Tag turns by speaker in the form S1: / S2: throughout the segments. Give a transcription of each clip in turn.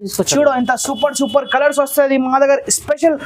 S1: చూడు ఎంత super super colours వస్తుంది మా దగ్గర స్పెషల్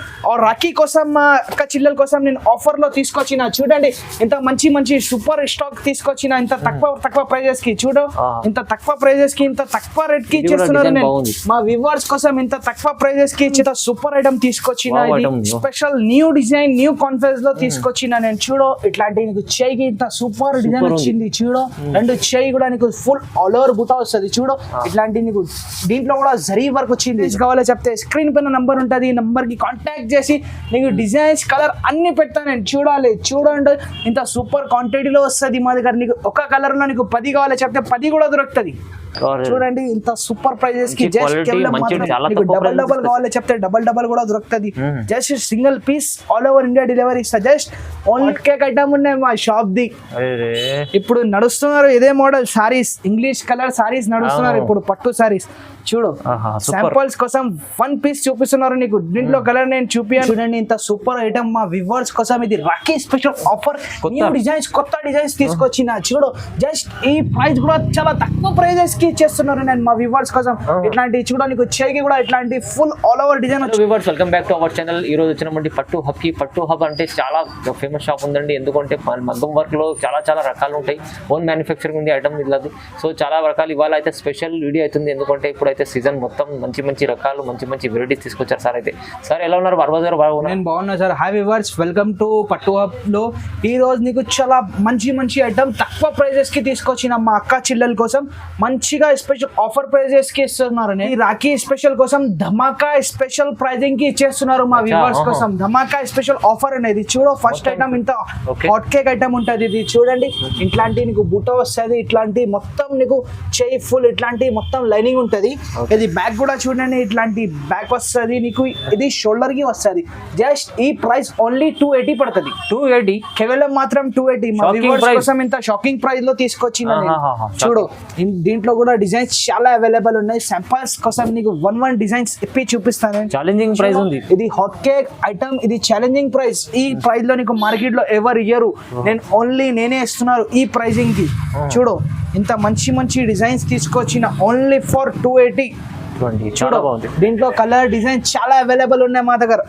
S1: రాఖీ కోసం మా అక్క చెల్లెల కోసం నేను ఆఫర్ లో తీసుకొచ్చిన చూడండి ఇంత మంచి మంచి సూపర్ స్టాక్ తీసుకొచ్చిన ఇంత తక్కువ ప్రైజెస్ కి చూడు ఇంత తక్కువ ప్రైజెస్ కి ఇంత తక్కువ రేట్ కి ఇచ్చేస్తున్నారు నేను మా వ్యూవర్స్ కోసం ఇంత తక్కువ ప్రైజెస్ కి ఇంత సూపర్ ఐటమ్ తీసుకొచ్చిన special new design new conference లో తీసుకొచ్చిన నేను చూడు ఇట్లాంటి నీకు చేయికి ఇంత సూపర్ డిజైన్ వచ్చింది చూడు రెండు చేయి కూడా నీకు ఫుల్ ఆల్ ఓవర్ బుటా వస్తుంది చూడు ఇట్లాంటి నీకు దీంట్లో కూడా జరీ వర్క్ వచ్చింది కావాలో చెప్తే స్క్రీన్ పైన నంబర్ ఉంటుంది ఈ నంబర్ కి కాంటాక్ట్ చేసి నీకు డిజైన్స్ కలర్ అన్ని పెడతాను నేను చూడండి ఇంత సూపర్ క్వాంటిటీలో వస్తుంది మా దగ్గర నీకు ఒక కలర్ లో నీకు 10 కావాలో చెప్తే 10 కూడా దొరుకుతుంది చూడండి ఇంత సూపర్ ప్రైజెస్ కి జస్ట్ డబల్ కావాలి చెప్తే డబల్ కూడా దొరుకుతుంది just single piece all over India delivery ఇస్తా జస్ట్ ఓన్లీ కేక్ ఐటమ్ ఉన్నాయి మా షాప్ ది ఇప్పుడు నడుస్తున్నారు ఇదే model saris English colour saris నడుస్తున్నారు ఇప్పుడు పట్టు సారీస్ చూడు శాంపుల్స్ కోసం 1 పీస్ చూపిస్తున్నారు నీకు దీంట్లో కలర్ నేను చూపియాను చూడండి ఇంత సూపర్ ఐటమ్ మా వ్యూవర్స్ కోసం ఇది రాఖీ స్పెషల్ ఆఫర్ కొత్త డిజైన్స్ తీసుకొచ్చిన చూడు జస్ట్ ఈ ప్రైస్ కూడా చాలా తక్కువ ప్రైజెస్ కి చేస్తున్నారు నేను మా వ్యూవర్స్ కోసం ఇట్లాంటి చూడ నీకు చేయికి కూడా ఇట్లాంటి full all over design
S2: viewers welcome back to our channel ఈ రోజు వచ్చినటువంటి పట్టు హబ్ అంటే చాలా ఫేమస్ షాప్ ఉందండి ఎందుకంటే మగ్గం వర్క్ లో చాలా రకాలు ఉంటాయి ఓన్ మ్యానుఫ్యాక్చరింగ్ ఉంది ఐటమ్ ఇలాది సో చాలా రకాలు ఇవాళ అయితే స్పెషల్ వీడియో అవుతుంది ఎందుకంటే ఇప్పుడైతే సీజన్ మొత్తం మంచి రకాలు మంచి వెరైటీస్ తీసుకొచ్చారు సార్ అయితే సార్ ఎలా ఉన్నారు పర్వాజ్ గారు
S1: నేను బాగున్నా sir hi viewers welcome to పట్టు హబ్ లో ఈ రోజు నీకు చాలా మంచి ఐటమ్ తక్కువ ప్రైజెస్ కి తీసుకొచ్చిన మా అక్క చెల్లెల కోసం మంచిగా స్పెషల్ ఆఫర్ ప్రైజెస్ కి ఇస్తున్నారు ఈ రాఖీ స్పెషల్ కోసం ధమాకా స్పెషల్ ప్రైజింగ్ కి ఇచ్చేస్తున్నారు మా వ్యూవర్స్ కోసం ధమాకా స్పెషల్ ఆఫర్ అనేది చూడు ఫస్ట్ ఐటమ్ ఇంత హాట్ కేక్ ఐటమ్ ఉంటుంది ఇది చూడండి ఇట్లాంటి నీకు బుట్ట వస్తుంది ఇట్లాంటి మొత్తం నీకు చేయి ఫుల్ ఇట్లాంటి మొత్తం లైనింగ్ ఉంటుంది ఇది బ్యాక్ కూడా చూడండి ఇట్లాంటి బ్యాక్ వస్తుంది నీకు ఇది షోల్డర్ కి వస్తుంది జస్ట్ ఈ ప్రైస్ ఓన్లీ 280 పడుతుంది 280 కేవలం మాత్రం 280 మా వ్యూవర్స్ కోసం ఇంత షాకింగ్ ప్రైస్ లో తీసుకొచ్చిన చూడు దీంట్లో కూడా డిజైన్స్ చాలా అవైలబుల్ ఉన్నాయి శాంపుల్స్ కోసం నీకు 1 డిజైన్స్ ఇప్పి చూపిస్తాను
S2: ఛాలెంజింగ్ ప్రైస్ ఉంది
S1: ఇది హాట్ కేక్ ఐటమ్ ఇది ఛాలెంజింగ్ ప్రైస్ ఈ ప్రైస్ లో నీకు మార్కెట్ లో ఎవరు ఇయ్యరు నేనే ఇస్తున్నారు ఈ ప్రైజింగ్ కి చూడు ఇంత మంచి డిజైన్స్ తీసుకొచ్చిన ఓన్లీ ఫర్ 280 చూడు దీంట్లో కలర్ డిజైన్ చాలా అవైలబుల్ ఉన్నాయి మా దగ్గర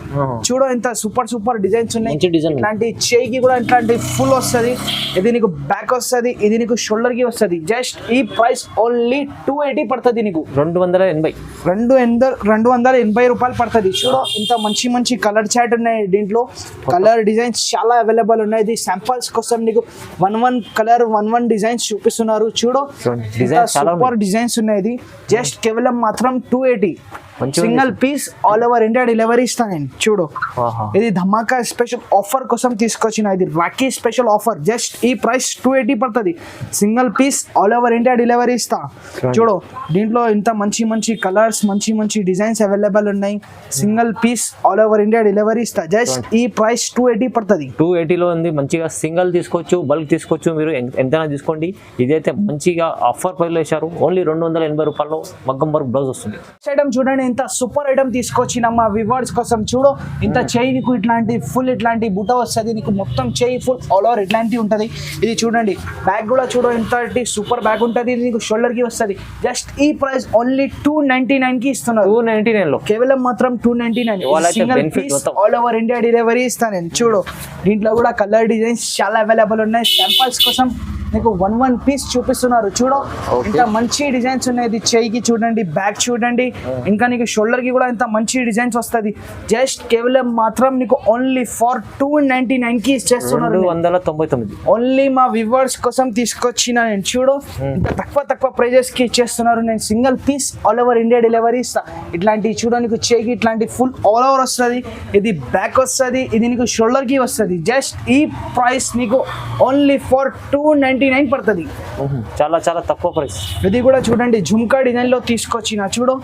S1: చూడు ఇంత సూపర్ డిజైన్స్ ఉన్నాయి ఇట్లాంటి చేయికి కూడా ఇట్లాంటి ఫుల్ వస్తుంది ఇది నీకు బ్యాక్ వస్తుంది ఇది నీకు షోల్డర్ కి వస్తుంది జస్ట్ ఈ ప్రైస్ ఓన్లీ 280 పడుతుంది నీకు 280 రూపాయలు పడుతుంది చూడు ఇంత మంచి కలర్ చాట్ ఉన్నాయి దీంట్లో కలర్ డిజైన్స్ చాలా అవైలబుల్ ఉన్నాయి ఇది శాంపుల్స్ కోసం నీకు 1 కలర్ 1 డిజైన్స్ చూపిస్తున్నారు చూడు సూపర్ డిజైన్స్ ఉన్నాయి ఇది జస్ట్ కేవలం మాత్రం 280 single piece all over India delivery ఇస్తాను నేను చూడు ఇది ధమాకా స్పెషల్ ఆఫర్ కోసం తీసుకొచ్చిన ఇది రాఖీ స్పెషల్ ఆఫర్ జస్ట్ ఈ ప్రైస్ 280 పడుతుంది single piece all over India delivery ఇస్తా చూడు దీంట్లో ఇంత మంచి కలర్స్ మంచి డిజైన్స్ అవైలబుల్ ఉన్నాయి single piece all over India delivery ఇస్తా జస్ట్ ఈ ప్రైస్ 280 పడుతుంది
S2: 280 లో ఉంది మంచిగా సింగిల్ తీసుకోవచ్చు బల్క్ తీసుకోవచ్చు మీరు ఎంతైనా తీసుకోండి ఇదైతే మంచిగా ఆఫర్ ప్రైస్ లో వేశారు ఓన్లీ 280 రూపాయల్లో మగ్గం వర్క్ బ్లౌజ్ వస్తుంది
S1: ఐటమ్ చూడండి ఇంత సూపర్ ఐటమ్ తీసుకొచ్చిన మా వ్యూవర్స్ కోసం చూడు ఇంత చేయి నీకు ఇట్లాంటి బుట్ట వస్తుంది నీకు మొత్తం చేయి ఫుల్ ఆల్ ఓవర్ ఇట్లాంటి ఉంటుంది ఇది చూడండి బ్యాగ్ కూడా చూడు ఇంత సూపర్ బ్యాగ్ ఉంటుంది ఇది నీకు షోల్డర్ కి వస్తుంది జస్ట్ ఈ ప్రైస్ ఓన్లీ 299 కి ఇస్తున్నారు
S2: 299 లో
S1: కేవలం మాత్రం 299 single piece all over India delivery ఇస్తాను నేను చూడు దీంట్లో కూడా కలర్ డిజైన్స్ చాలా అవైలబుల్ ఉన్నాయి శాంపుల్స్ కోసం నీకు 1 పీస్ చూపిస్తున్నారు చూడు ఇంకా మంచి డిజైన్స్ ఉన్నాయి చేయికి చూడండి బ్యాక్ చూడండి ఇంకా నీకు షోల్డర్ కి కూడా ఇంత మంచి డిజైన్స్ వస్తుంది జస్ట్ కేవలం మాత్రం నీకు ఓన్లీ ఫర్ 299 కి ఇచ్చేస్తున్నారు
S2: 299
S1: ఓన్లీ మా వ్యూవర్స్ కోసం తీసుకొచ్చిన నేను చూడు ఇంత తక్కువ ప్రైజెస్ కి ఇచ్చేస్తున్నారు నేను single piece all over India delivery ఇస్తా ఇట్లాంటి చూడ నీకు చేయికి ఇట్లాంటి ఫుల్ ఆల్ ఓవర్ వస్తుంది ఇది బ్యాక్ వస్తుంది ఇది నీకు షోల్డర్ కి వస్తుంది జస్ట్ ఈ ప్రైస్ నీకు ఓన్లీ ఫర్ 299 పడుతుంది
S2: చాలా తక్కువ ప్రైస్
S1: ఇది కూడా చూడండి జుమ్కా డిజైన్ లో తీసుకొచ్చిన చూడు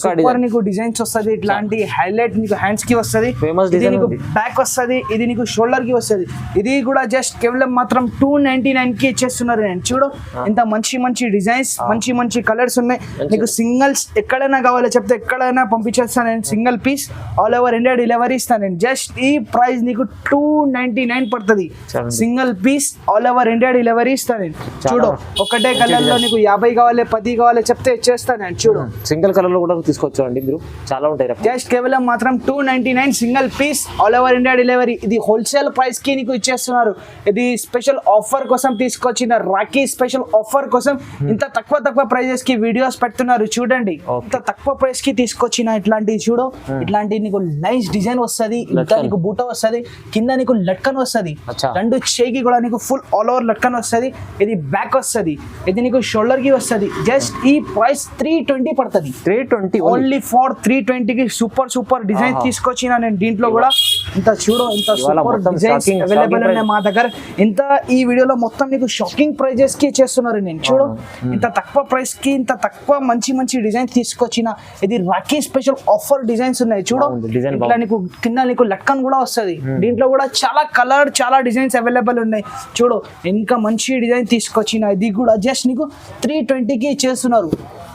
S1: సూపర్ నీకు డిజైన్స్ వస్తుంది ఇట్లాంటి హైలైట్ నీకు హ్యాండ్స్ కి వస్తుంది ఇది నీకు బ్యాక్ వస్తుంది ఇది నీకు షోల్డర్ కి వస్తుంది ఇది కూడా జస్ట్ కేవలం మాత్రం 299 కి ఇచ్చేస్తున్నారు నేను చూడు ఇంత మంచి డిజైన్స్ మంచి కలర్స్ ఉన్నాయి నీకు సింగిల్స్ ఎక్కడైనా కావాలో చెప్తే ఎక్కడైనా పంపించేస్తాను నేను single piece all over India delivery ఇస్తాను నేను జస్ట్ ఈ ప్రైస్ నీకు 299 పడుతుంది single piece all over India delivery delivery ఇస్తాను నేను. చూడు ఒకటే కలర్ లో నీకు 50 కావాలి 10 కావాలి చెప్తే ఇచ్చేస్తాను నేను. చూడు
S2: సింగిల్ కలర్ లో కూడా తీసుకోవచ్చు అండి మీరు, చాలా ఉంటాయి రకాలు.
S1: జస్ట్ కేవలం మాత్రం 299 single piece all over India delivery. ఇది హోల్సేల్ ప్రైస్ కి నీకు ఇచ్చేస్తున్నారు. ఇది స్పెషల్ ఆఫర్ కోసం తీసుకొచ్చిన రాఖీ స్పెషల్ ఆఫర్ కోసం ఇంత తక్కువ ప్రైజెస్ కి వీడియోస్ పెడుతున్నారు. చూడండి ఇంత తక్కువ ప్రైస్ కి తీసుకొచ్చిన ఇట్లాంటివి. చూడు ఇట్లాంటి నీకు నైస్ డిజైన్ వస్తుంది, ఇంకా నీకు బూట వస్తుంది, కింద నీకు లట్కన్ వస్తుంది, రెండు చేయికి కూడా నీకు ఫుల్ ఆల్ ఓవర్ లట్కన్ వస్తుంది. ఇది బ్యాక్ వస్తుంది, ఇది నీకు షోల్డర్ కి వస్తుంది. జస్ట్ ఈ ప్రైస్ 320 పడుతుంది. 320 ఓన్లీ ఫర్ 320 కి సూపర్ డిజైన్ తీసుకొచ్చిన నేను. దీంట్లో కూడా ఇంత చూడు ఇంత సూపర్ డిజైన్స్ అవైలబుల్ ఉన్నాయి మా దగ్గర. ఇంత ఈ వీడియోలో మొత్తం నీకు షాకింగ్ ప్రైజెస్ కి చేస్తున్నారు నేను. చూడు ఇంత తక్కువ ప్రైస్ కి ఇంత తక్కువ మంచి డిజైన్ తీసుకొచ్చిన. ఇది రాఖీ స్పెషల్ ఆఫర్ డిజైన్స్ ఉన్నాయి. చూడు ఇట్లా నీకు కింద నీకు లట్కన్ కూడా వస్తుంది. దీంట్లో కూడా చాలా డిజైన్స్ అవైలబుల్ ఉన్నాయి. చూడు ఇంకా మంచి డిజైన్ తీసుకొచ్చిన. ఇది కూడా జస్ట్ నీకు 320 కి చేస్తున్నారు.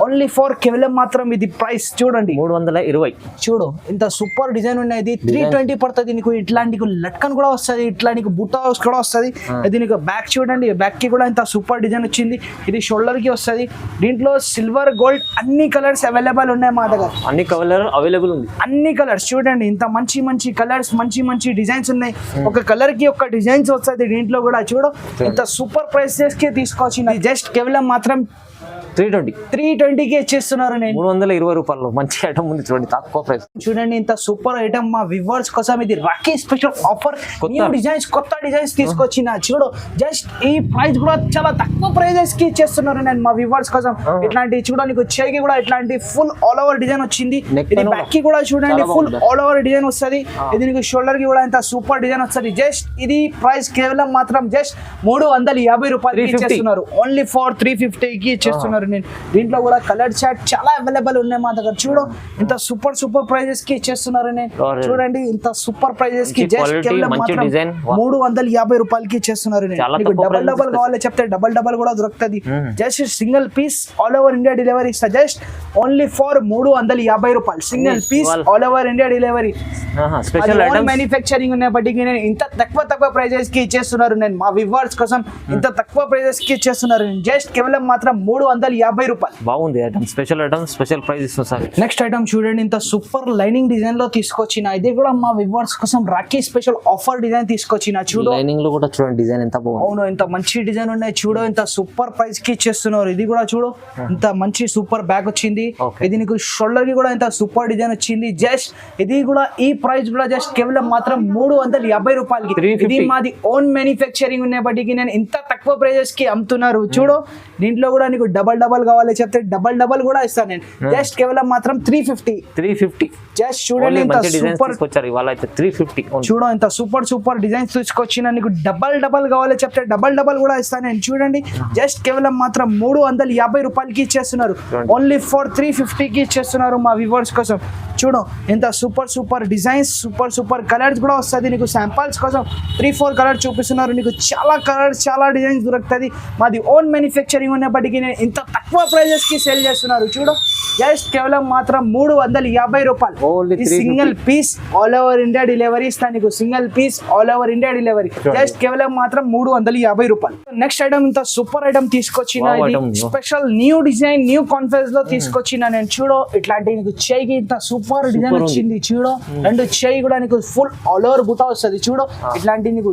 S1: ఓన్లీ ఫర్ కేవలం మాత్రం ఇది ప్రైస్ చూడండి
S2: 320.
S1: చూడు ఇంత సూపర్ డిజైన్ ఉన్నాయి. ఇది 320 పడుతుంది. నీకు ఇట్లా నీకు లట్కన్ కూడా వస్తుంది, ఇట్లా నీకు బుట్ట కూడా వస్తుంది. ఇది నీకు బ్యాక్ చూడండి, బ్యాక్ కి కూడా ఇంత సూపర్ డిజైన్ వచ్చింది. ఇది షోల్డర్ కి వస్తుంది. దీంట్లో సిల్వర్ గోల్డ్ అన్ని కలర్స్ అవైలబుల్ ఉన్నాయి మా దగ్గర.
S2: అన్ని కలర్ అవైలబుల్ ఉంది,
S1: అన్ని కలర్స్ చూడండి. ఇంత మంచి కలర్స్ మంచి డిజైన్స్ ఉన్నాయి. ఒక కలర్ కి ఒక డిజైన్స్ వస్తుంది. దీంట్లో కూడా చూడు ఇంత సూపర్ ప్రైసెస్ కి తీసుకొచ్చిన. జస్ట్ కేవలం మాత్రం 320 కి ఇచ్చేస్తున్నారు నేను.
S2: 320 రూపాయలు మంచి ఐటమ్ ఉంది చూడండి, తక్కువ ప్రైస్.
S1: చూడండి ఇంత సూపర్ ఐటమ్ మా వ్యూవర్స్ కోసం. ఇది Rakhi special offer, new designs కొత్త డిజైన్స్ తీసుకొచ్చిన. చూడు జస్ట్ ఈ ప్రైస్ కూడా చాలా తక్కువ ప్రైజెస్ కి ఇచ్చేస్తున్నారు నేను మా వ్యూవర్స్ కోసం. ఇట్లాంటి చూడ నీకు చేయికి కూడా ఇట్లాంటి ఫుల్ ఆల్ ఓవర్ డిజైన్ వచ్చింది. ఇది బ్యాక్ కి కూడా చూడండి ఫుల్ ఆల్ ఓవర్ డిజైన్ వస్తుంది. ఇది నీకు షోల్డర్ కి కూడా ఇంత సూపర్ డిజైన్ వస్తుంది. జస్ట్ ఇది ప్రైస్ కేవలం మాత్రం జస్ట్ 350 రూపాయలు ఇచ్చేస్తున్నారు. ఓన్లీ ఫర్ 350 కి ఇచ్చేస్తున్నారు నేను. దీంట్లో కూడా కలర్ చార్ట్ చాలా అవైలబుల్ ఉన్నాయి మా దగ్గర. చూడు ఇంత సూపర్ ప్రైజెస్ కి ఇచ్చేస్తున్నారు నేను. చూడండి ఇంత సూపర్ ప్రైజెస్ కి జస్ట్ కేవలం మాత్రం 350 రూపాయలకి ఇచ్చేస్తున్నారు నేను. మీకు డబల్ కావాలి చెప్తే డబల్ కూడా దొరుకుతుంది. Just single piece all over India delivery ఇస్తా. జస్ట్ ఓన్లీ ఫర్ 350 రూపాయలు single piece all over India delivery. Manufacturing ఉన్నప్పటికీ నేను ఇంత తక్కువ ప్రైజెస్ కి ఇచ్చేస్తున్నారు నేను మా వ్యూవర్స్ కోసం. ఇంత తక్కువ ప్రైజెస్ కి ఇచ్చేస్తున్నారు నేను. జస్ట్ కేవలం మాత్రం 350 రూపాయలు.
S2: బాగుంది ఐటమ్, స్పెషల్ ప్రైస్ ఇస్తుంది సార్.
S1: నెక్స్ట్ ఐటమ్ చూడండి ఇంత సూపర్ లైనింగ్ డిజైన్ లో తీసుకొచ్చిన. ఇది కూడా మా వ్యూవర్స్ కోసం రాఖీ స్పెషల్ ఆఫర్ డిజైన్ తీసుకొచ్చిన. చూడు
S2: లైనింగ్ లో కూడా చూడండి డిజైన్ ఎంత బాగుంది.
S1: అవును ఇంత మంచి డిజైన్ ఉన్నాయి. చూడు ఇంత సూపర్ ప్రైస్ కి ఇచ్చేస్తున్నారు. ఇది కూడా చూడు ఇంత మంచి సూపర్ బ్యాగ్ వచ్చింది. ఇది నీకు షోల్డర్ కి కూడా ఇంత సూపర్ డిజైన్ వచ్చింది. జస్ట్ ఇది కూడా ఈ ప్రైస్ కూడా జస్ట్ కేవలం మాత్రం 350 రూపాయలకి. ఇది మాది ఓన్ మ్యానుఫ్యాక్చరింగ్ ఉన్నప్పటికీ నేను ఇంత తక్కువ ప్రైజెస్ కి అమ్ముతున్నారు. చూడు దీంట్లో కూడా నీకు డబల్ కావాలి చెప్తే డబల్ కూడా ఇస్తాను నేను. జస్ట్ కేవలం మాత్రం 350. జస్ట్ చూడండి ఇంత సూపర్
S2: ఇవాళ అయితే 350.
S1: చూడు ఇంత సూపర్ డిజైన్స్ తీసుకొచ్చిన. నీకు డబల్ కావాలి చెప్తే డబల్ కూడా ఇస్తాను నేను. చూడండి జస్ట్ కేవలం మాత్రం 350 రూపాయలకి ఇచ్చేస్తున్నారు. ఓన్లీ ఫర్ 350 కి ఇచ్చేస్తున్నారు మా వ్యూవర్స్ కోసం. చూడు ఇంత సూపర్ డిజైన్స్ సూపర్ కలర్స్ కూడా వస్తుంది. నీకు శాంపల్స్ కోసం 3-4 కలర్స్ చూపిస్తున్నారు. నీకు చాలా కలర్స్ చాలా డిజైన్స్ దొరుకుతుంది. మాది ఓన్ మ్యానుఫ్యాక్చరింగ్ ఉన్నప్పటికీ నేను ఇంత తక్కువ ప్రైజెస్ కి సేల్ చేస్తున్నారు. చూడు జస్ట్ కేవలం మాత్రం 350 రూపాయలు. Single piece all over India delivery ఇస్తాను నీకు. Single piece all over India delivery just కేవలం మాత్రం 350 రూపాయలు. నెక్స్ట్ ఐటమ్ ఇంత సూపర్ ఐటమ్ తీసుకొచ్చిన. Special new design new conference లో తీసుకొచ్చిన నేను. చూడు ఇట్లాంటి నీకు చేయికి ఇంత సూపర్ డిజైన్ వచ్చింది. చూడు రెండు చేయి కూడా నీకు ఫుల్ ఆల్ ఓవర్ బుట్ట వస్తుంది. చూడు ఇట్లాంటి నీకు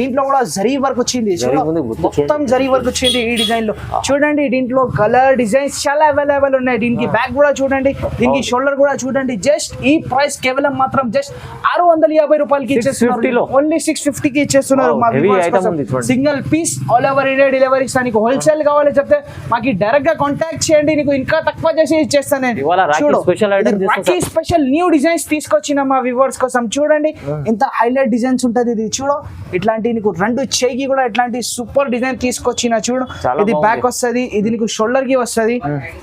S1: దీంట్లో కూడా జరీ వర్క్ వచ్చింది. చూడు మొత్తం జరీ వర్క్ వచ్చింది ఈ డిజైన్ లో. చూడండి దీంట్లో కలర్ డిజైన్స్ చాలా అవైలబుల్ ఉన్నాయి. దీనికి బ్యాక్ కూడా చూడండి, దీనికి షోల్డర్ కూడా చూడండి. జస్ట్ ఈ ప్రైస్ కేవలం మాత్రం జస్ట్ 650 రూపాయలకి ఇచ్చేస్తున్నారు. ఓన్లీ 650 కి ఇచ్చేస్తున్నారు మా వ్యూవర్స్ కోసం. Single piece all over India delivery ఇస్తాను. నీకు హోల్సేల్ కావాలి చెప్తే మాకు డైరెక్ట్ గా కాంటాక్ట్ చేయండి. నీకు ఇంకా తక్కువ చేసి ఇచ్చేస్తాను నేను. చూడు రాఖీ స్పెషల్ న్యూ డిజైన్స్ తీసుకొచ్చిన మా వ్యూవర్స్ కోసం. చూడండి ఇంత హైలైట్ డిజైన్స్ ఉంటది. ఇది చూడు ఇట్లాంటి నీకు రెండు చేయికి కూడా ఇట్లాంటి సూపర్ డిజైన్ తీసుకొచ్చిన. చూడు ఇది బ్యాక్ వస్తుంది, ఇది నీకు షోల్డర్ కి వస్తుంది.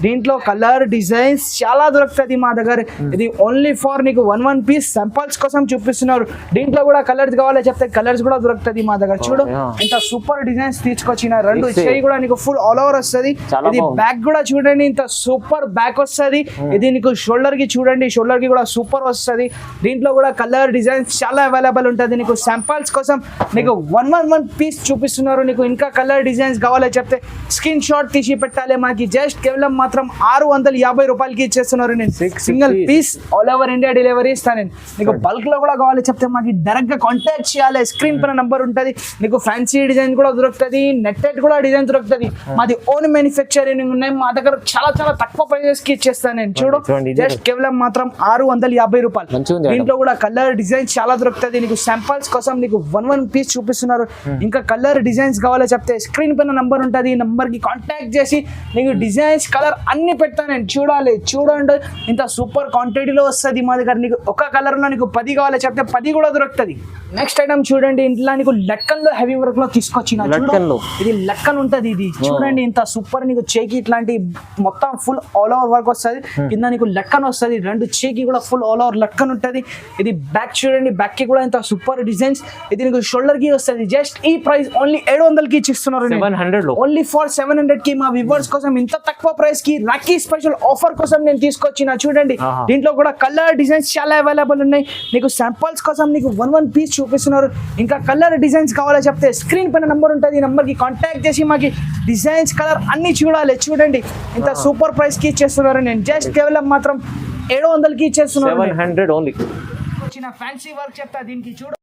S1: దీంట్లో కలర్ డిజైన్ డిజైన్స్ చాలా దొరుకుతుంది మా దగ్గర. ఇది ఓన్లీ ఫర్ నీకు వన్ పీస్ సింపుల్స్ కోసం చూపిస్తున్నారు. దీంట్లో కూడా కలర్స్ కావాలో చెప్తే కలర్స్ కూడా దొరుకుతుంది మా దగ్గర. చూడు ఇంత సూపర్ డిజైన్స్ తీసుకొచ్చిన, రెండు చెయ్యి కూడా నీకు ఫుల్ ఆల్ ఓవర్ వస్తుంది. ఇది బ్యాక్ కూడా చూడండి, ఇంత సూపర్ బ్యాక్ వస్తుంది. ఇది నీకు షోల్డర్ కి చూడండి, షోల్డర్ కి కూడా సూపర్ వస్తుంది. దీంట్లో కూడా కలర్ డిజైన్స్ చాలా అవైలబుల్ ఉంటుంది. నీకు సింపుల్స్ కోసం నీకు వన్ పీస్ చూపిస్తున్నారు. నీకు ఇంకా కలర్ డిజైన్స్ కావాలో చెప్తే స్క్రీన్ షాట్ తీసి పెట్టాలి. మాకి జస్ట్ కేవలం మాత్రం 650 రూపాయలకి ఇచ్చేస్తున్నారు. నేను single piece all over India delivery ఇస్తాను. నేను నీకు బల్క్ లో కూడా కావాలి చెప్తే మాకు డైరెక్ట్ గా కాంటాక్ట్ చేయాలి. స్క్రీన్ పైన నంబర్ ఉంటుంది. నీకు ఫ్యాన్సీ డిజైన్ కూడా దొరుకుతుంది, నెట్టెడ్ కూడా డిజైన్ దొరుకుతుంది. మాది ఓన్ మ్యానుఫ్యాక్చరింగ్ ఉన్నాయి. మా దగ్గర చాలా చాలా తక్కువ ప్రైజెస్ కి ఇచ్చేస్తాను నేను. చూడు జస్ట్ కేవలం మాత్రం 650 రూపాయలు. దీంట్లో కూడా కలర్ డిజైన్స్ చాలా దొరుకుతుంది. నీకు శాంపుల్స్ కోసం నీకు వన్ పీస్ చూపిస్తున్నారు. ఇంకా కలర్ డిజైన్స్ కావాలో చెప్తే స్క్రీన్ పైన నంబర్ ఉంటుంది. ఈ నంబర్ కి కాంటాక్ట్ చేసి నీకు డిజైన్స్ కలర్ అన్ని పెడతాను నేను. చూడండి ఇంత సూపర్ క్వాంటిటీలో వస్తుంది మా దగ్గర. నీకు ఒక కలర్ లో నీకు 10 కావాలో చెప్తే 10 కూడా దొరుకుతుంది. నెక్స్ట్ ఐటమ్ చూడండి, ఇంట్లో నీకు లట్కన్ లో హెవీ వర్క్ లో తీసుకొచ్చిన. ఇది లట్కన్ ఉంటది. ఇది చూడండి ఇంత సూపర్. నీకు చేకి ఇట్లాంటి మొత్తం ఫుల్ ఆల్ ఓవర్ వర్క్ వస్తుంది. కింద నీకు లట్కన్ వస్తుంది. రెండు చేకి కూడా ఫుల్ ఆల్ ఓవర్ లట్కన్ ఉంటది. ఇది బ్యాక్ చూడండి, బ్యాక్ కి కూడా ఇంత సూపర్ డిజైన్స్. ఇది నీకు షోల్డర్ కి వస్తుంది. జస్ట్ ఈ ప్రైస్ ఓన్లీ 700కి ఇచ్చిస్తున్నారు. ఓన్లీ ఫర్ 700 కి మా వ్యూవర్స్ కోసం ఇంత తక్కువ ప్రైస్ కి రాఖీ స్పెషల్ ఆఫర్ కోసం నేను తీసుకొచ్చిన. చూడండి దీంట్లో కూడా కలర్ డిజైన్స్ చాలా అవైలబుల్ ఉన్నాయి. నీకు శాంపుల్స్ కోసం నీకు వన్ పీస్ చూపిస్తున్నారు. ఇంకా కలర్ డిజైన్స్ కావాలో చెప్తే స్క్రీన్ పైన నంబర్ ఉంటుంది. ఈ నంబర్ కి కాంటాక్ట్ చేసి మాకి డిజైన్స్ కలర్ అన్ని చూడాలి. చూడండి ఇంత సూపర్ ప్రైస్ కి ఇచ్చేస్తున్నారు. నేను జస్ట్ కేవలం మాత్రం 700కి ఇచ్చేస్తున్నారు.
S2: 700 ఓన్లీ.
S1: వచ్చిన ఫ్యాన్సీ వర్క్ చెప్తా. దీనికి చూడ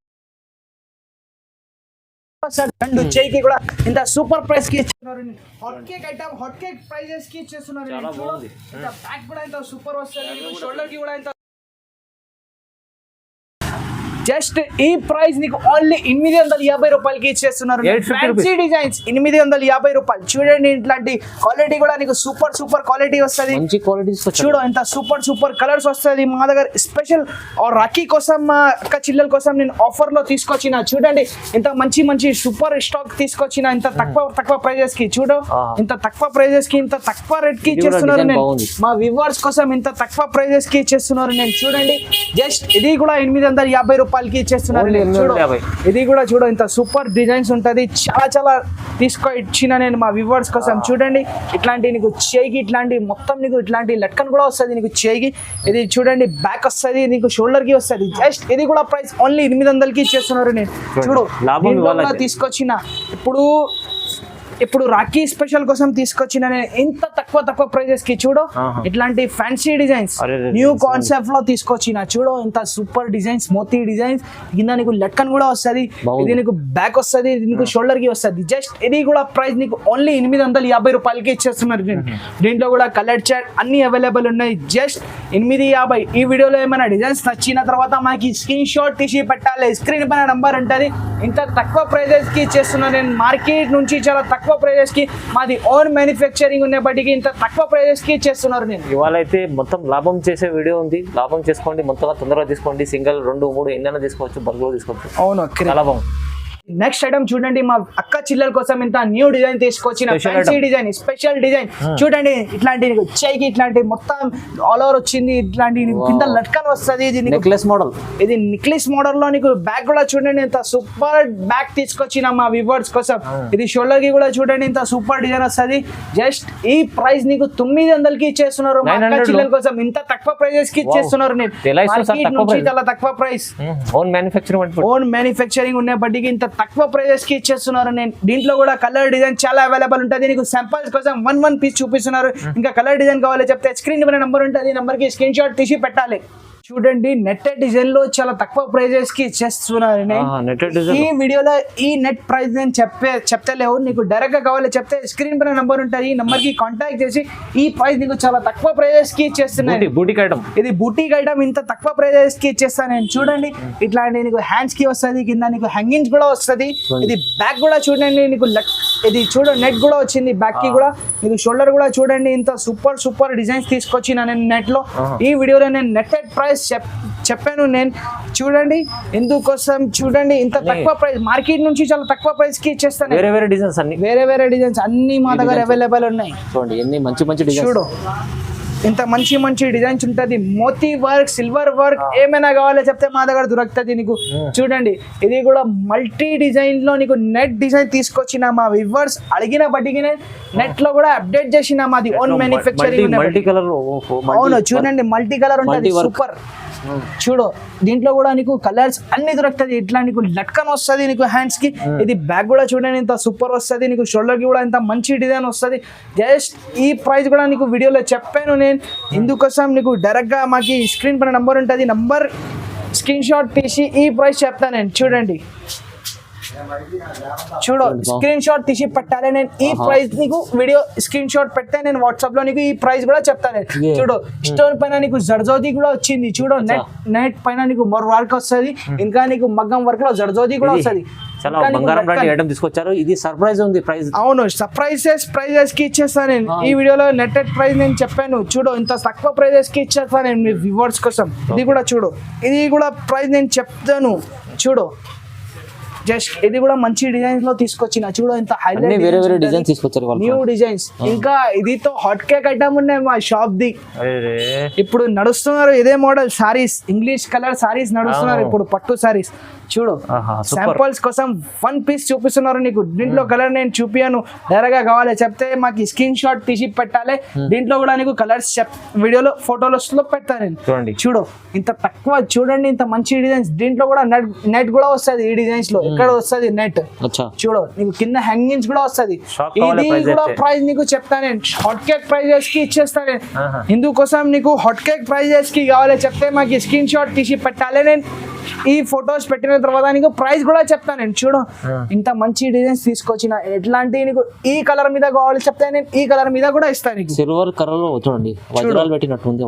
S1: రెండు చేయికి కూడా ఇంత సూపర్ ప్రైస్ కి ఇస్తున్నారు. Hot cake item hot cake prices కి ఇచ్చేస్తున్నారు. బ్యాక్ కూడా ఇంత సూపర్ వస్తుంది. షోల్డర్ కి కూడా ఇంత జస్ట్ ఈ ప్రైస్ నీకు ఓన్లీ 850 రూపాయలకి ఇచ్చేస్తున్నారు. ఫ్యాన్సీ డిజైన్స్ 850 రూపాయలు. చూడండి ఇట్లాంటి క్వాలిటీ కూడా నీకు సూపర్ క్వాలిటీ వస్తుంది. చూడు ఇంత సూపర్ కలర్స్ వస్తుంది మా దగ్గర. స్పెషల్ రాఖీ కోసం అక్క చిల్లల కోసం నేను ఆఫర్ లో తీసుకొచ్చిన. చూడండి ఇంత మంచి సూపర్ స్టాక్ తీసుకొచ్చిన. ఇంత తక్కువ ప్రైజెస్ కి. చూడు ఇంత తక్కువ ప్రైజెస్ కి ఇంత తక్కువ రేట్ కి ఇచ్చేస్తున్నారు. నేను మా వ్యూవర్స్ కోసం ఇంత తక్కువ ప్రైజెస్ కి ఇచ్చేస్తున్నారు. నేను చూడండి జస్ట్ ఇది కూడా 850 రూపాయలకి ఇచ్చేస్తున్నారు. ఇది కూడా చూడు ఇంత సూపర్ డిజైన్స్ ఉంటది. చాలా ఇచ్చిన నేను మా వ్యూవర్స్ కోసం. చూడండి ఇట్లాంటి నీకు చేయికి ఇట్లాంటి మొత్తం నీకు ఇట్లాంటి లట్కన్ కూడా వస్తుంది. నీకు చేయికి ఇది చూడండి బ్యాక్ వస్తుంది. నీకు షోల్డర్ కి వస్తుంది. జస్ట్ ఇది కూడా ప్రైస్ ఓన్లీ 800కి ఇచ్చేస్తున్నారు. నేను చూడు తీసుకొచ్చిన. ఇప్పుడు రాఖీ స్పెషల్ కోసం తీసుకొచ్చిన నేను ఇంత తక్కువ ప్రైజెస్ కి. చూడు ఇట్లాంటి ఫ్యాన్సీ డిజైన్స్ న్యూ కాన్సెప్ట్ లో తీసుకొచ్చిన. చూడు ఇంత సూపర్ డిజైన్స్, మోతీ డిజైన్స్. కింద నీకు లట్కన్ కూడా వస్తుంది. ఇది నీకు బ్యాక్ వస్తుంది. ఇది నీకు షోల్డర్ కి వస్తుంది. జస్ట్ ఇది కూడా ప్రైస్ నీకు ఓన్లీ 850 రూపాయలకి ఇచ్చేస్తున్నారు. దీంట్లో కూడా కలర్ చాట్ అన్ని అవైలబుల్ ఉన్నాయి. జస్ట్ 850. ఈ వీడియోలో ఏమైనా డిజైన్స్ నచ్చిన తర్వాత మనకి స్క్రీన్ షాట్ తీసి పెట్టాలి. స్క్రీన్ పైన నంబర్ ఉంటుంది. ఇంత తక్కువ ప్రైజెస్ కి ఇచ్చేస్తున్నాను నేను. మార్కెట్ నుంచి చాలా తక్కువ ప్రైజెస్ కి మాది ఓన్ మ్యానుఫ్యాక్చరింగ్ ఉన్నప్పటికీ ఇంత తక్కువ ప్రైజెస్ కి ఇచ్చేస్తున్నారు. నేను
S2: ఇవాళ అయితే మొత్తం లాభం చేసే వీడియో ఉంది. లాభం చేసుకోండి, మొత్తంగా తొందరగా తీసుకోండి. సింగిల్ 2 3 ఎన్నైనా తీసుకోవచ్చు, బల్క్ లో తీసుకోవచ్చు.
S1: అవును
S2: చాలా బాగుంది.
S1: నెక్స్ట్ ఐటమ్ చూడండి, మా అక్క చిల్లల కోసం ఇంత న్యూ డిజైన్ తీసుకొచ్చిన. Fancy design, special design. చూడండి ఇట్లాంటి చెయ్యికి ఇట్లాంటి మొత్తం ఆల్ ఓవర్ వచ్చింది. ఇట్లాంటి కింద లట్కన్ వస్తుంది. ఇది
S2: నెక్లెస్ మోడల్.
S1: ఇది నెక్లెస్ మోడల్ లో నీకు బ్యాక్ కూడా చూడండి ఇంత సూపర్ బ్యాక్ తీసుకొచ్చిన మా వ్యూవర్స్ కోసం. ఇది షోల్డర్ కి కూడా చూడండి ఇంత సూపర్ డిజైన్ వస్తుంది. జస్ట్ ఈ ప్రైస్ నీకు 900కి ఇచ్చేస్తున్నారు. మా అక్క చిల్లల కోసం ఇంత తక్కువ ప్రైజెస్ కి ఇచ్చేస్తున్నారు. నేను చాలా తక్కువ ప్రైస్. ఓన్ మ్యానుఫ్యాక్చరింగ్ ఉన్నప్పటికీ ఇంత తక్కువ ప్రైజెస్ కి ఇచ్చేస్తున్నారు. నేను దీంట్లో కూడా కలర్ డిజైన్ చాలా అవైలబుల్ ఉంటుంది. నీకు సింపుల్స్ కోసం వన్ పీస్ చూపిస్తున్నారు. ఇంకా కలర్ డిజైన్ కావాలో చెప్తే స్క్రీన్ పైన నంబర్ ఉంటుంది. నంబర్ కి స్క్రీన్ షాట్ తీసి పెట్టాలి. చూడండి నెట్టెడ్ డిజైన్ లో చాలా తక్కువ ప్రైజెస్ కి ఇచ్చేస్తున్నారు. ఈ వీడియోలో ఈ నెట్ ప్రైస్ నేను చెప్తలేవు. నీకు డైరెక్ట్ గా కావాలి చెప్తే స్క్రీన్ పైన నంబర్ ఉంటుంది. ఈ నంబర్ కి కాంటాక్ట్ చేసి ఈ ప్రైస్ నీకు చాలా తక్కువ ప్రైజెస్ కి ఇచ్చేస్తున్నాయి. ఇది బూటీక్ ఐటమ్ ఇంత తక్కువ ప్రైజెస్ కి ఇచ్చేస్తాను నేను. చూడండి ఇట్లాంటి నీకు హ్యాండ్స్ కి వస్తుంది. కింద నీకు హ్యాంగింగ్స్ కూడా వస్తుంది. ఇది బ్యాక్ కూడా చూడండి నీకు ఇది నెట్ కూడా వచ్చింది. బ్యాక్ కి కూడా నీకు షోల్డర్ కూడా చూడండి ఇంత సూపర్ డిజైన్స్ తీసుకొచ్చిన నేను నెట్ లో. ఈ వీడియోలో నేను నెట్టెడ్ ప్రైస్ చెప్పాను నేను. చూడండి ఎందుకోసం చూడండి ఇంత తక్కువ ప్రైస్. మార్కెట్ నుంచి చాలా తక్కువ ప్రైస్ కి ఇచ్చేస్తాను.
S2: వేరే డిజైన్స్ అన్ని
S1: మా దగ్గర అవైలబుల్ ఉన్నాయి.
S2: చూడండి ఎన్ని మంచి డిజైన్స్.
S1: చూడు ఇంత మంచి మంచి డిజైన్స్ ఉంటది, మోతీ వర్క్, సిల్వర్ వర్క్, ఏమైనా కావాలో చెప్తే మా దగ్గర దొరుకుతుంది నీకు. చూడండి ఇది కూడా మల్టీ డిజైన్ లో నీకు నెట్ డిజైన్ తీసుకొచ్చిన మా వివర్స్ అడిగిన బట్టికి నెట్ లో కూడా అప్డేట్ చేసిన మాది ఓన్ మ్యానుఫ్యాక్చరింగ్.
S2: Multi colour.
S1: అవును చూడండి మల్టీ కలర్ ఉంటుంది, సూపర్. చూడు దీంట్లో కూడా నీకు కలర్స్ అన్ని దొరుకుతుంది. ఇట్లా నీకు లట్కన్ వస్తుంది నీకు హ్యాండ్స్ కి. ఇది బ్యాగ్ కూడా చూడండి ఇంత సూపర్ వస్తుంది నీకు. షోల్డర్ కి కూడా ఇంత మంచి డిజైన్ వస్తుంది. జస్ట్ ఈ ప్రైస్ కూడా నీకు వీడియోలో చెప్పాను నేను. ఇందుకోసం నీకు డైరెక్ట్ గా మాకి స్క్రీన్ పైన నంబర్ ఉంటుంది, నంబర్ స్క్రీన్ షాట్ తీసి ఈ ప్రైస్ చెప్తాను నేను. చూడండి చూడు స్క్రీన్ షాట్ తీసి పెట్టాలి నేను. ఈ ప్రైస్ నీకు వీడియో స్క్రీన్ షాట్ పెడితే నేను వాట్సాప్ లో నీకు ఈ ప్రైస్ కూడా చెప్తాను నేను. చూడు స్టోన్ పైన నీకు జర్జోది కూడా వచ్చింది. చూడు నెట్ పైన నీకు మొర్ వర్క్ వస్తుంది, ఇంకా నీకు మగ్గం వర్క్ లో జర్జోది కూడా వస్తుంది.
S2: చాలా బంగారం లాంటి ఐటమ్ తీసుకొచ్చారు. ఇది సర్ప్రైజ్ ఉంది ప్రైస్.
S1: అవును ప్రైజెస్ కి ఇచ్చేస్తాను నేను. ఈ వీడియోలో నెట్టెడ్ ప్రైస్ నేను చెప్పాను. చూడు ఇంత తక్కువ ప్రైజెస్ కి ఇచ్చేస్తాను నేను మీ వ్యూవర్స్ కోసం. ఇది కూడా చూడు, ఇది కూడా ప్రైస్ నేను చెప్తాను. చూడు జస్ట్ ఇది కూడా మంచి డిజైన్స్ లో తీసుకొచ్చిన. చూడు ఇంత హైలైట్
S2: వేరే వేరే డిజైన్స్ తీసుకొచ్చారు,
S1: న్యూ డిజైన్స్. ఇంకా ఇదితో హాట్ కేక్ ఐటమ్ ఉన్నాయి మా షాప్ ది. ఇప్పుడు నడుస్తున్నారు ఇదే model saris, English colour saris నడుస్తున్నారు ఇప్పుడు, పట్టు సారీస్. చూడు శాంపుల్స్ కోసం 1 పీస్ చూపిస్తున్నారు నీకు. దీంట్లో కలర్ నేను చూపియాను, డైరెక్ట్ గా కావాలి చెప్తే మాకు స్క్రీన్ షాట్ తీసి పెట్టాలి. దీంట్లో కూడా నీకు కలర్స్ వీడియోలో ఫోటోలో పెడతాను నేను.
S2: చూడండి
S1: చూడు ఇంత తక్కువ, చూడండి ఇంత మంచి డిజైన్స్. దీంట్లో కూడా నెట్ కూడా వస్తుంది ఈ డిజైన్స్ లో. ఇక్కడ వస్తుంది నెట్. చూడు నీకు కింద హ్యాంగింగ్స్ కూడా వస్తుంది. ఇది కూడా ప్రైస్ నీకు చెప్తాను నేను. హాట్ కేక్ ప్రైజెస్ కి ఇచ్చేస్తాను నేను. ఇందుకోసం నీకు హాట్ కేక్ ప్రైజెస్ కి కావాలి చెప్తే మాకు స్క్రీన్ షాట్ తీసి పెట్టాలి నేను. ఈ ఫొటోస్ పెట్టిన తర్వాత నీకు ప్రైస్ కూడా చెప్తాను నేను. చూడు ఇంత మంచి డిజైన్స్ తీసుకొచ్చిన. ఎట్లాంటి నీకు ఈ కలర్ మీద కావాలి చెప్తే నేను ఈ కలర్ మీద కూడా ఇస్తాను నీకు.
S2: సిల్వర్ కలర్ లో చూడండి వజ్రాలు పెట్టినట్టుంది.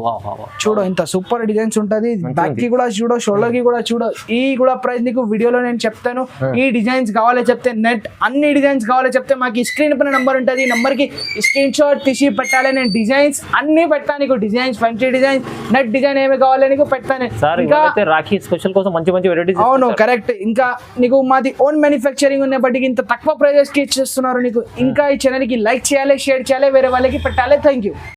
S1: చూడు ఇంత సూపర్ డిజైన్స్ ఉంటది. బ్యాక్ కి కూడా చూడు, షోల్డర్ కి కూడా చూడు. ఈ కూడా ప్రైస్ నీకు వీడియోలో నేను చెప్తాను. ఈ డిజైన్స్ కావాలి చెప్తే నెట్ అన్ని డిజైన్స్ కావాలి చెప్తే మాకు స్క్రీన్ పైన నంబర్ ఉంటుంది, నంబర్ కి స్క్రీన్ షాట్ తీసి పెట్టాలి నేను. డిజైన్స్ అన్ని పెడతాను నీకు. Designs fancy designs, net design ఏమి కావాలి నీకు పెడతాను.
S2: ఇంకా రాఖీ స్పెషల్ కోసం మంచి మంచి వెరైటీస్.
S1: అవును కరెక్ట్. ఇంకా నీకు మాది ఓన్ మ్యానుఫ్యాక్చరింగ్ ఉన్నప్పటికీ ఇంత తక్కువ ప్రైజెస్ కి ఇచ్చేస్తున్నారు నీకు. ఇంకా ఈ ఛానల్ కి లైక్ చేయాలి, షేర్ చేయాలి, వేరే వాళ్ళకి పెట్టాలి. Thank you.